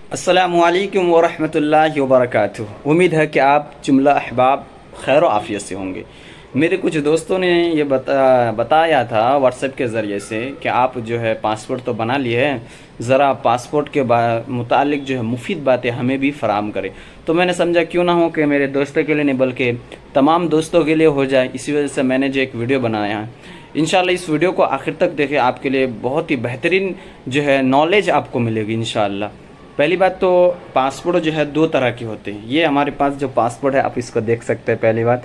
अस्सलामुअलैकुम वरहमतुल्लाहि वबरकातुहू। उम्मीद है कि आप जुमला अहबाब खैर व आफ़ियत से होंगे। मेरे कुछ दोस्तों ने ये बताया था व्हाट्सएप के ज़रिए से कि आप जो है पासपोर्ट तो बना लिए हैं, ज़रा पासपोर्ट के मुतालिक जो है मुफीद बातें हमें भी फ़राहम करें। तो मैंने समझा क्यों ना हो कि मेरे दोस्तों के लिए नहीं बल्कि तमाम दोस्तों के लिए हो जाए, इसी वजह से मैंने जो एक वीडियो बनाया है। इंशाल्लाह इस वीडियो को आखिर तक देखें, आपके लिए बहुत ही बेहतरीन जो है नॉलेज आपको मिलेगी इंशाल्लाह। पहली बात तो पासपोर्ट जो है दो तरह के होते हैं। ये हमारे पास जो पासपोर्ट है आप इसको देख सकते हैं। पहली बात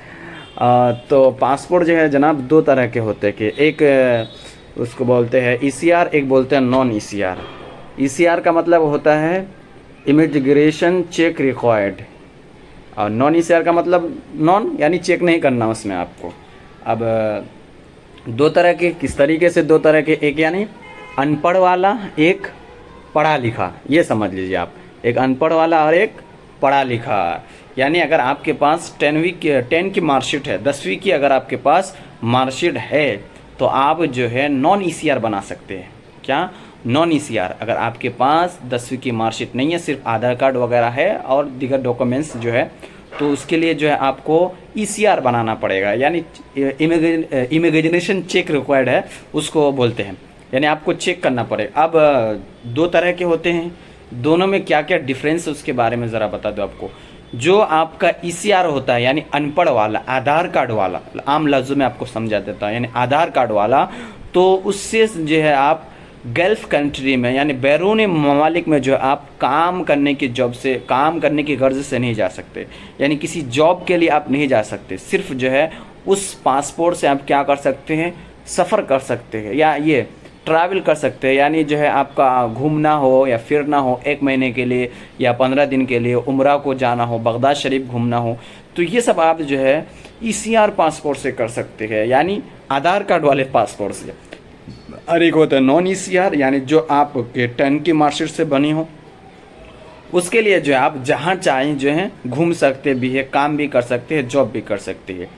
तो पासपोर्ट जो है जनाब दो तरह के होते हैं कि एक उसको बोलते हैं ईसीआर, एक बोलते हैं नॉन ईसीआर। ईसीआर का मतलब होता है इमिग्रेशन चेक रिक्वायर्ड, और नॉन ईसीआर का मतलब नॉन यानी चेक नहीं करना उसमें आपको। अब दो तरह के, किस तरीके से दो तरह के, एक यानी अनपढ़ वाला, एक पढ़ा लिखा। ये समझ लीजिए आप, एक अनपढ़ वाला और एक पढ़ा लिखा। यानी अगर आपके पास 10 की मार्कशीट है, 10वीं की अगर आपके पास मार्कशीट है तो आप जो है नॉन ईसीआर बना सकते हैं। क्या? Non ECR. अगर आपके पास 10वीं की मार्कशीट नहीं है, सिर्फ आधार कार्ड वगैरह है और दीगर डॉक्यूमेंट्स जो है, तो उसके लिए जो है आपको ईसीआर बनाना पड़ेगा। यानी इमिग्रेशन चेक रिक्वायर्ड है उसको बोलते हैं, यानी आपको चेक करना पड़ेगा। अब दो तरह के होते हैं, दोनों में क्या क्या डिफरेंस है उसके बारे में ज़रा बता दो आपको। जो आपका ईसीआर होता है यानी अनपढ़ वाला, आधार कार्ड वाला, आम लफ्ज़ों में आपको समझा देता हूँ, यानी आधार कार्ड वाला, तो उससे जो है आप गल्फ़ कंट्री में यानी बैरून ममालिक में जो आप काम करने की काम करने की गर्ज से नहीं जा सकते। यानी किसी जॉब के लिए आप नहीं जा सकते, सिर्फ जो है उस पासपोर्ट से आप क्या कर सकते हैं, सफ़र कर सकते हैं या ये ट्रैवल कर सकते हैं। यानी जो है आपका घूमना हो या फिरना हो 1 महीने के लिए या 15 दिन के लिए, उम्रा को जाना हो, बगदाद शरीफ घूमना हो, तो ये सब आप जो है ईसीआर पासपोर्ट से कर सकते हैं, यानी आधार कार्ड वाले पासपोर्ट से। और एक होता है नॉन ईसीआर, यानी जो आपके 10 की मार्कशीट से बनी हो, उसके लिए जो है आप जहाँ चाहें जो है घूम सकते भी है, काम भी कर सकते हैं, जॉब भी कर सकते हैं।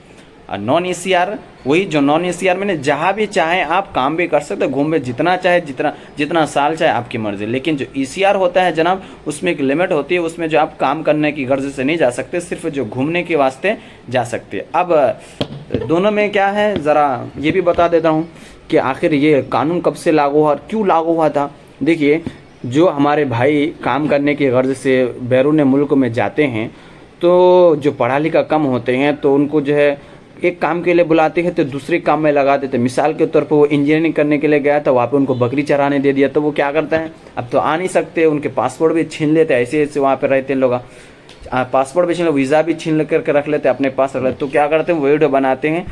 और नॉन ईसीआर वही जो नॉन ईसीआर में जहाँ भी चाहें आप काम भी कर सकते हैं, घूम में जितना चाहे, जितना साल चाहे, आपकी मर्ज़ी। लेकिन जो ईसीआर होता है जनाब, उसमें एक लिमिट होती है, उसमें जो आप काम करने की गर्ज से नहीं जा सकते, सिर्फ जो घूमने के वास्ते जा सकते हैं। अब दोनों में क्या है ज़रा ये भी बता देता हूँ कि आखिर ये कानून कब से लागू हुआ और क्यों लागू हुआ था। देखिए, जो हमारे भाई काम करने की गर्ज से बैरून मुल्क में जाते हैं, तो जो पढ़ा लिखा कम होते हैं तो उनको जो है एक काम के लिए बुलाते हैं तो दूसरे काम में लगा देते। मिसाल के तौर पर वो इंजीनियरिंग करने के लिए गया था, वहाँ पे उनको बकरी चराने दे दिया, तो वो क्या करता है, अब तो आ नहीं सकते, उनके पासपोर्ट भी छीन लेते, ऐसे ऐसे वहाँ पे रहते हैं लोग, पासपोर्ट भी छीन, वीज़ा भी छीन करके रख लेते, अपने पास रख लेते। तो क्या करते हैं, वीडियो बनाते हैं,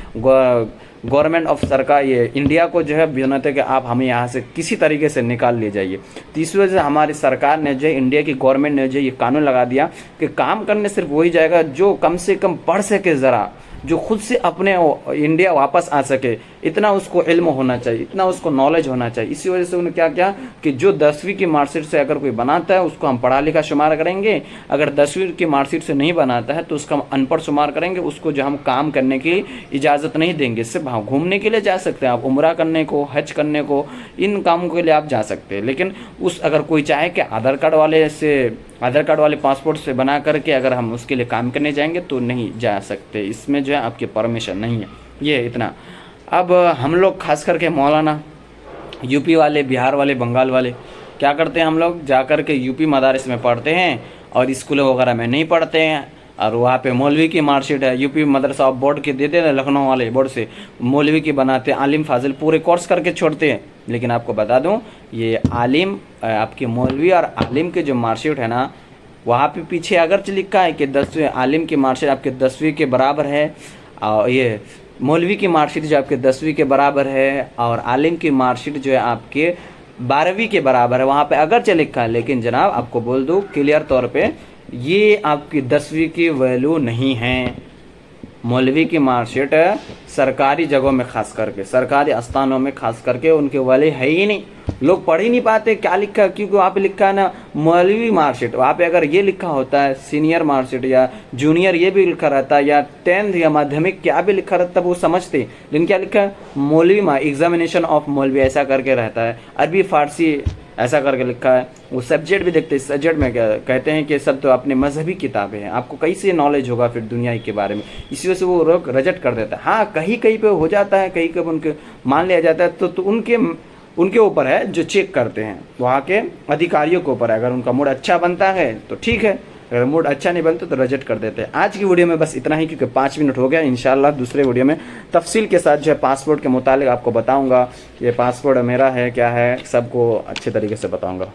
गवर्नमेंट ऑफ सरकार ये इंडिया को जो है बनाते कि आप हमें यहाँ से किसी तरीके से निकाल ले जाइए। तो इस वजह से हमारी सरकार ने जो इंडिया की गवर्नमेंट ने जो ये कानून लगा दिया कि काम करने सिर्फ वही जाएगा जो कम से कम पढ़ सके, ज़रा जो खुद से अपने इंडिया वापस आ सके, इतना उसको इल्म होना चाहिए, इतना उसको नॉलेज होना चाहिए। इसी वजह से उन्होंने क्या किया कि जो 10वीं की मार्कशीट से अगर कोई बनाता है उसको हम पढ़ा लिखा शुमार करेंगे, अगर 10वीं की मार्कशीट से नहीं बनाता है तो उसका हम अनपढ़ शुमार करेंगे, उसको जो हम काम करने की इजाज़त नहीं देंगे। सिर्फ हाँ घूमने के लिए जा सकते हैं आप, उम्रा करने को, हज करने को, इन कामों के लिए आप जा सकते हैं। लेकिन अगर कोई चाहे कि आधार कार्ड वाले पासपोर्ट से बना करके अगर हम उसके लिए काम करने जाएंगे तो नहीं जा सकते, इसमें जो है आपकी परमिशन नहीं है। ये इतना। अब हम लोग खास करके मौलाना, यूपी वाले, बिहार वाले, बंगाल वाले क्या करते हैं, हम लोग जा कर के यूपी मदारिस में पढ़ते हैं और स्कूलों वगैरह में नहीं पढ़ते हैं, और वहाँ पे मौलवी की मार्कशीट है, यूपी मदरसा बोर्ड के देते हैं, लखनऊ वाले बोर्ड से मौलवी की बनाते हैं, आलिम फाजिल पूरे कोर्स करके छोड़ते हैं। लेकिन आपको बता दूं, ये आलिम आपके मौलवी और आलिम के जो मार्कशीट है ना, वहाँ पे पीछे अगर लिखा है कि 10वीं आलिम की मार्कशीट आपके 10वीं के बराबर है, और ये मौलवी की मार्कशीट जो आपके 10वीं के बराबर है, और आलिम की मार्कशीट जो है आपके 12वीं के बराबर है, वहाँ पे अगर लिखा है। लेकिन जनाब आपको बोल दूँ क्लियर तौर पे, ये आपकी 10वीं की वैल्यू नहीं है। मौलवी की मार्कशीट सरकारी जगहों में खास करके, सरकारी स्थानों में खास करके उनके वाले है ही नहीं, लोग पढ़ ही नहीं पाते क्या लिखा है, क्योंकि वहाँ पे लिखा है ना मौलवी मार्कशीट। वहाँ पे अगर ये लिखा होता है सीनियर मार्कशीट या जूनियर, ये भी लिखा रहता है, या 10th या माध्यमिक क्या भी लिखा रहता है, वो समझते। लेकिन क्या लिखा है, मौलवी एग्जामिनेशन ऑफ मौलवी ऐसा करके रहता है। अरबी फारसी ऐसा करके लिखा है। वो सब्जेक्ट भी देखते हैं, सब्जेक्ट में क्या कहते हैं कि सब तो अपने मजहबी किताबें हैं, आपको कैसे नॉलेज होगा फिर दुनिया के बारे में। इसी वजह से वो लोग रिजेक्ट कर देता है। हाँ, कहीं कहीं पे हो जाता है, कहीं कहीं उनके मान लिया जाता है, तो उनके ऊपर है जो चेक करते हैं, वहाँ के अधिकारियों के ऊपर है। अगर उनका मूड अच्छा बनता है तो ठीक है, अगर मूड अच्छा नहीं बनता तो रिजेक्ट कर देते हैं। आज की वीडियो में बस इतना ही, क्योंकि 5 मिनट हो गया। इंशाल्लाह दूसरे वीडियो में तफसील के साथ जो है पासपोर्ट के मुतालिक आपको बताऊंगा, ये पासपोर्ट मेरा है क्या है, सबको अच्छे तरीके से बताऊंगा।